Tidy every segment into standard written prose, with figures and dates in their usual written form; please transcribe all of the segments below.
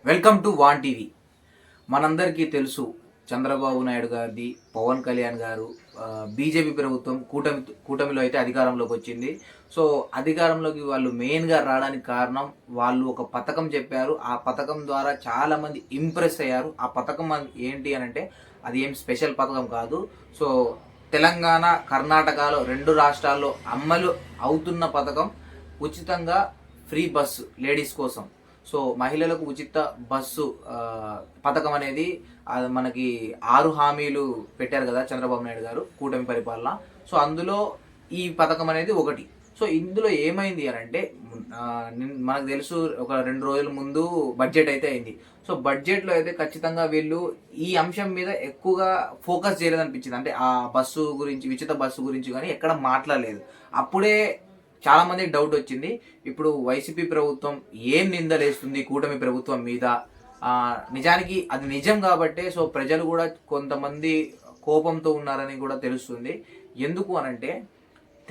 Welcome to van TV. మనందరికీ తెలుసు చంద్రబాబు నాయుడు గారిది, పవన్ కళ్యాణ్ గారు బీజేపీ ప్రభుత్వం కూటమిలో అయితే అధికారంలోకి వచ్చింది. సో అధికారంలోకి వాళ్ళు మెయిన్గా రావడానికి కారణం వాళ్ళు ఒక పథకం చెప్పారు. ఆ పథకం ద్వారా చాలామంది ఇంప్రెస్ అయ్యారు. ఆ పథకం ఏంటి అని అంటే అది ఏం స్పెషల్ పథకం కాదు. సో తెలంగాణ, కర్ణాటకలో 2 రాష్ట్రాల్లో అమలు అవుతున్న పథకం ఉచితంగా ఫ్రీ బస్సు లేడీస్ కోసం. సో మహిళలకు ఉచిత బస్సు పథకం అనేది మనకి 6 హామీలు పెట్టారు కదా చంద్రబాబు నాయుడు గారు కూటమి పరిపాలన. సో అందులో ఈ పథకం అనేది ఒకటి. సో ఇందులో ఏమైంది అని అంటే మనకు తెలుసు ఒక 2 రోజుల ముందు బడ్జెట్ అయితే అయింది. సో బడ్జెట్లో అయితే ఖచ్చితంగా వీళ్ళు ఈ అంశం మీద ఎక్కువగా ఫోకస్ చేయలేదనిపించింది. అంటే ఆ బస్సు గురించి, ఉచిత బస్సు గురించి కానీ ఎక్కడ మాట్లాడలేదు. అప్పుడే చాలా మందికి డౌట్ వచ్చింది, ఇప్పుడు వైసీపీ ప్రభుత్వం ఏం నిందలేస్తుంది కూటమి ప్రభుత్వం మీద. నిజానికి అది నిజం కాబట్టే సో ప్రజలు కూడా కొంతమంది కోపంతో ఉన్నారని కూడా తెలుస్తుంది. ఎందుకు అనంటే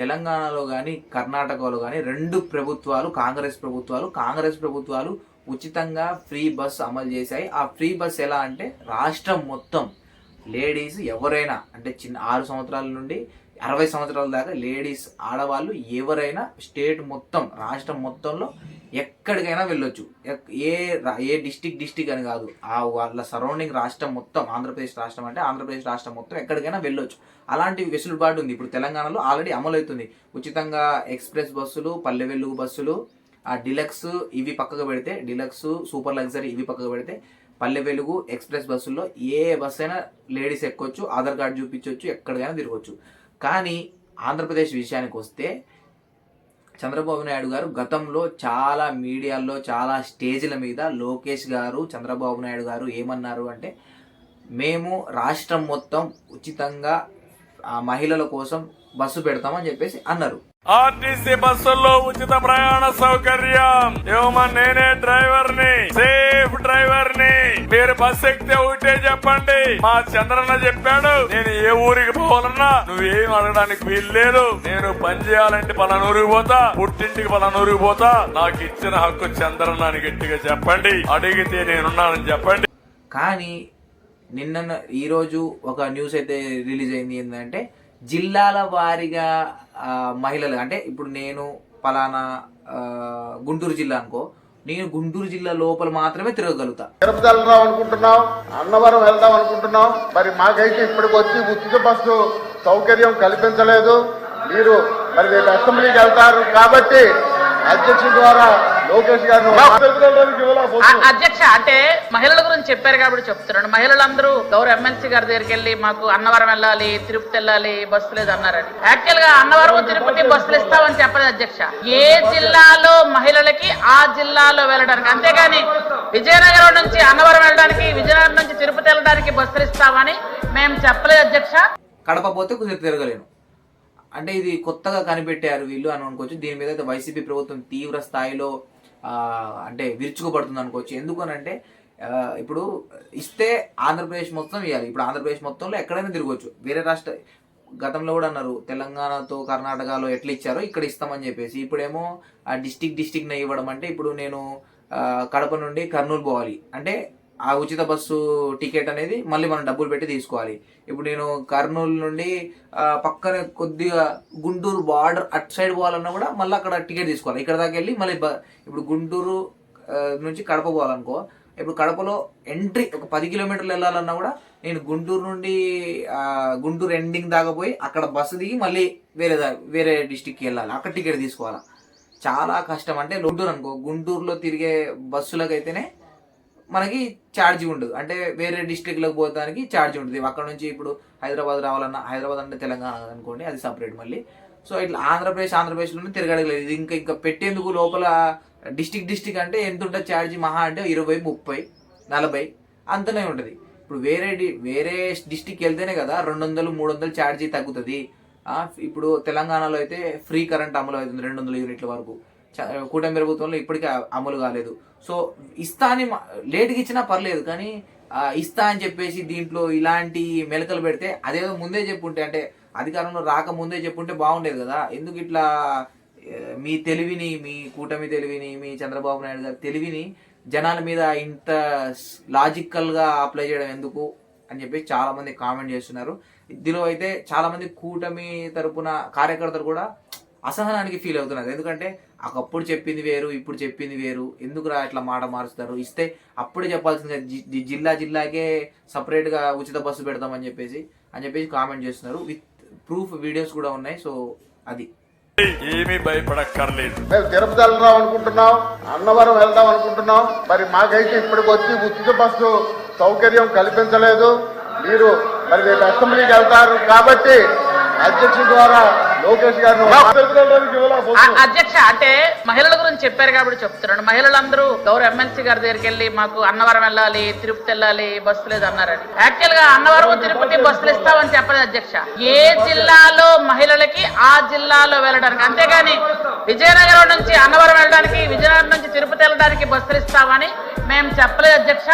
తెలంగాణలో కానీ కర్ణాటకలో కానీ 2 ప్రభుత్వాలు కాంగ్రెస్ ప్రభుత్వాలు ఉచితంగా ఫ్రీ బస్ అమలు చేశాయి. ఆ ఫ్రీ బస్ ఎలా అంటే రాష్ట్రం మొత్తం లేడీస్ ఎవరైనా, అంటే 6 సంవత్సరాల నుండి 60 సంవత్సరాల దాకా లేడీస్, ఆడవాళ్ళు ఎవరైనా స్టేట్ మొత్తం, రాష్ట్రం మొత్తంలో ఎక్కడికైనా వెళ్ళొచ్చు. ఏ డిస్టిక్ అని కాదు, ఆ వాళ్ళ సరౌండింగ్ రాష్ట్రం మొత్తం, ఆంధ్రప్రదేశ్ రాష్ట్రం అంటే ఆంధ్రప్రదేశ్ రాష్ట్రం మొత్తం ఎక్కడికైనా వెళ్ళొచ్చు. అలాంటి వెసులుబాటు ఉంది. ఇప్పుడు తెలంగాణలో ఆల్రెడీ అమలు అవుతుంది. ఉచితంగా ఎక్స్ప్రెస్ బస్సులు, పల్లె వెలుగు బస్సులు, ఆ డిలక్స్ ఇవి పక్కకు పెడితే, డిలక్స్, సూపర్ లగ్జరీ ఇవి పక్కకు పెడితే, పల్లె వెలుగు, ఎక్స్ప్రెస్ బస్సుల్లో ఏ బస్సు అయినా లేడీస్ ఎక్కొచ్చు, ఆధార్ కార్డు చూపించవచ్చు, ఎక్కడికైనా తిరగవచ్చు. కానీ ఆంధ్రప్రదేశ్ విషయానికి వస్తే చంద్రబాబు నాయుడు గారు గతంలో చాలా మీడియాల్లో, చాలా స్టేజ్ల మీద లోకేష్ గారు, చంద్రబాబు నాయుడు గారు ఏమన్నారు అంటే మేము రాష్ట్రం మొత్తం ఉచితంగా మహిళల కోసం బస్సు పెడతామని చెప్పేసి అన్నారు. ఆర్టీసీ బస్సుల్లో ఉచిత ప్రయాణ సౌకర్యం ఏమన్నా, నేనే డ్రైవర్ ని, సేఫ్ డ్రైవర్ ని. మీరు బస్ ఎక్కితే ఒకటే చెప్పండి, మా చంద్రన్న చెప్పాడు, నేను ఏ ఊరికి పోవాలన్నా నువ్వేం అడగడానికి వీల్లేదు. నేను పని చేయాలంటే పలానూరికి పోతా, పుట్టింటికి పలానూరికి పోతా, నాకు ఇచ్చిన హక్కు చంద్రన్న అని గట్టిగా చెప్పండి. అడిగితే నేనున్నానని చెప్పండి. కానీ ఈరోజు ఒక న్యూస్ అయితే రిలీజ్ అయింది. ఏంటంటే జిల్లాల వారీగా మహిళలు, అంటే ఇప్పుడు నేను పలానా గుంటూరు జిల్లా అనుకో, నేను గుంటూరు జిల్లా లోపల మాత్రమే తిరగగలుగుతా. తిరుపతి వెళ్దాం అనుకుంటున్నాం, అన్నవరం వెళ్దాం అనుకుంటున్నాం, మరి మాకైతే ఇప్పటికి వచ్చి ఉచిత బస్సు సౌకర్యం కల్పించలేదు. మీరు మరి రేపు అసెంబ్లీకి వెళ్తారు కాబట్టి అధ్యక్షుల ద్వారా లోకేష్ గారు అధ్యక్ష అంటే మహిళల గురించి చెప్పారు కాబట్టి చెప్తున్నాను. మహిళలందరూ గౌరవ ఎమ్మెల్సీ గారి దగ్గరికి వెళ్ళి మాకు అన్నవరం వెళ్ళాలి, తిరుపతి వెళ్ళాలి, బస్సు లేదు అన్నారని. యాక్చువల్ గా అన్నవరం, తిరుపతి బస్సులు ఇస్తామని చెప్పలేదు అధ్యక్ష. ఏ జిల్లాలో మహిళలకి ఆ జిల్లాలో వెళ్ళడానికి, అంతేగాని విజయనగరం నుంచి అన్నవరం వెళ్ళడానికి, విజయనగరం నుంచి తిరుపతి వెళ్ళడానికి బస్సులు ఇస్తామని మేము చెప్పలేదు అధ్యక్ష. కడప పోతే కొంచెం తిరగలేను అంటే ఇది కొత్తగా కనిపెట్టారు వీళ్ళు అని అనుకోవచ్చు. దీని మీద అయితే వైసీపీ ప్రభుత్వం తీవ్ర స్థాయిలో అంటే విరుచుకుపడుతుంది అనుకోవచ్చు. ఎందుకనంటే ఇప్పుడు ఇస్తే ఆంధ్రప్రదేశ్ మొత్తం ఇవ్వాలి. ఇప్పుడు ఆంధ్రప్రదేశ్ మొత్తంలో ఎక్కడైనా తిరగవచ్చు. వేరే రాష్ట్ర గతంలో కూడా అన్నారు తెలంగాణతో కర్ణాటకలో ఎట్లా ఇచ్చారో ఇక్కడ ఇస్తామని చెప్పేసి. ఇప్పుడేమో ఆ డిస్టిక్ని ఇవ్వడం అంటే ఇప్పుడు నేను కడప నుండి కర్నూలు పోవాలి అంటే ఆ ఉచిత బస్సు టికెట్ అనేది మళ్ళీ మనం డబ్బులు పెట్టి తీసుకోవాలి. ఇప్పుడు నేను కర్నూలు నుండి పక్కన కొద్దిగా గుంటూరు బార్డర్ అటు సైడ్ పోవాలన్నా కూడా మళ్ళీ అక్కడ టికెట్ తీసుకోవాలి. ఇక్కడ దాకా వెళ్ళి మళ్ళీ ఇప్పుడు గుంటూరు నుంచి కడప పోవాలనుకో, ఇప్పుడు కడపలో ఎంట్రీ ఒక 10 కిలోమీటర్లు వెళ్ళాలన్నా కూడా నేను గుంటూరు నుండి గుంటూరు ఎండింగ్ దాకా పోయి అక్కడ బస్సు దిగి మళ్ళీ వేరే డిస్టిక్కి వెళ్ళాలి, అక్కడ టికెట్ తీసుకోవాలి. చాలా కష్టం. అంటే గుంటూరు అనుకో, గుంటూరులో తిరిగే బస్సులకైతేనే మనకి ఛార్జీ ఉండదు, అంటే వేరే డిస్ట్రిక్ట్లకు పోతానికి ఛార్జీ ఉంటుంది. అక్కడ నుంచి ఇప్పుడు హైదరాబాద్ రావాలన్నా, హైదరాబాద్ అంటే తెలంగాణ అనుకోండి, అది సపరేట్ మళ్ళీ. సో ఇట్లా ఆంధ్రప్రదేశ్లోనే తిరగడలేదు. ఇది ఇంకా పెట్టేందుకు లోపల డిస్టిక్ అంటే ఎంత ఉంటుంది ఛార్జీ? మహా అంటే 20, 30, 40 అంతనే ఉంటుంది. ఇప్పుడు వేరే డిస్టిక్ వెళ్తేనే కదా 200, 300 ఛార్జీ తగ్గుతుంది. ఇప్పుడు తెలంగాణలో అయితే ఫ్రీ కరెంట్ అమలు అవుతుంది 200 యూనిట్ల వరకు. కూటమి ప్రభుత్వంలో ఇప్పటికీ అమలు కాలేదు. సో ఇస్తా అని లేట్గా ఇచ్చినా పర్లేదు, కానీ ఇస్తా అని చెప్పేసి దీంట్లో ఇలాంటి మెలకలు పెడితే అదేదో ముందే చెప్పుంటే, అంటే అధికారంలో రాకముందే చెప్పుంటే బాగుండేది కదా. ఎందుకు ఇట్లా మీ తెలివిని, మీ కూటమి తెలివిని, మీ చంద్రబాబు నాయుడు గారి తెలివిని జనాల మీద ఇంత లాజికల్గా అప్లై చేయడం ఎందుకు అని చెప్పి చాలా మంది కామెంట్ చేస్తున్నారు. ఇందులో అయితే చాలా మంది కూటమి తరపున కార్యకర్తలు కూడా అసహనానికి ఫీల్ అవుతున్నారు. ఎందుకంటే ఒకప్పుడు చెప్పింది వేరు, ఇప్పుడు చెప్పింది వేరు, ఎందుకురా ఇట్లా మాట మారుస్తారు, ఇస్తే అప్పుడే చెప్పాల్సిందిగా జిల్లాకే సపరేట్గా ఉచిత బస్సు పెడతామని చెప్పేసి కామెంట్ చేస్తున్నారు. విత్ ప్రూఫ్ వీడియోస్ కూడా ఉన్నాయి. సో అది ఏమీ భయపడక్కర్లేదు. మేము తిరుపతి వెళ్దాం అనుకుంటున్నాం, అన్నవరం వెళ్దాం అనుకుంటున్నాం. మరి మాకైతే ఇప్పటికి వచ్చి ఉచిత బస్సు సౌకర్యం కల్పించలేదు. మీరు మరి రేపు అసెంబ్లీకి వెళ్తారు కాబట్టి అధ్యక్షుల ద్వారా లోకేష్ గారిని అధ్యక్ష అంటే మహిళల గురించి చెప్పారు కాబట్టి చెప్తున్నాను. మహిళలందరూ గౌరవ ఎమ్మెల్సీ గారి దగ్గరికి వెళ్ళి మాకు అన్నవరం వెళ్ళాలి, తిరుపతి వెళ్ళాలి, బస్సు లేదు అన్నారని. యాక్చువల్ గా అన్నవరం తిరుపతి బస్సులు ఇస్తామని చెప్పలేదు అధ్యక్ష. ఏ జిల్లాలో మహిళలకి ఆ జిల్లాలో వెళ్ళడానికి, అంతేగాని విజయనగరం నుంచి అన్నవరం వెళ్ళడానికి, విజయనగరం నుంచి తిరుపతి వెళ్ళడానికి బస్సులు ఇస్తామని మేము చెప్పలేదు అధ్యక్ష.